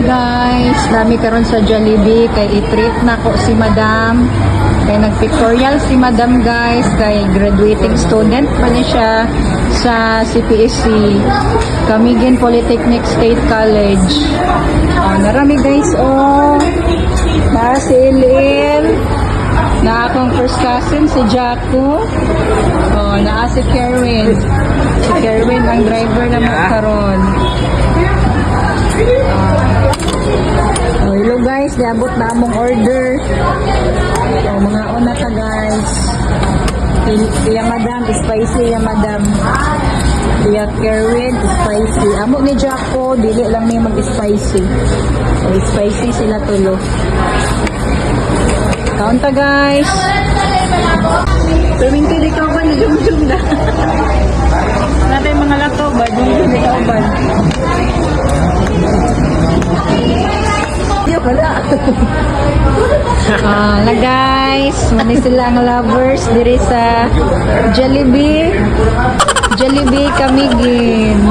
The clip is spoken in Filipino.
Guys, dami karon sa Jollibee kay i-treat na ko si Madam. Kay nag-pictorial si Madam guys, kay graduating student pa niya siya sa CPSC Camiguin Polytechnic State College. Narami guys, na si Elin, na akong first cousin si Jaco, na si Kerwin. Si Kerwin ang driver na karon. Hello guys, diabot na among order. Mga una ta guys. Iya Madam, spicy ya Madam. Iya Kerwin, spicy. Amo ni Jaco, dili lang ni mag-spicy. Spicy sila tulo. Kaunta guys. Perminti di ka ba ni Jum-Jum na. Natin mga lakaw ba? Jum-Jum di ka ba? Wala. Na guys, mani sila ang lovers diri sa Jollibee Camiguin.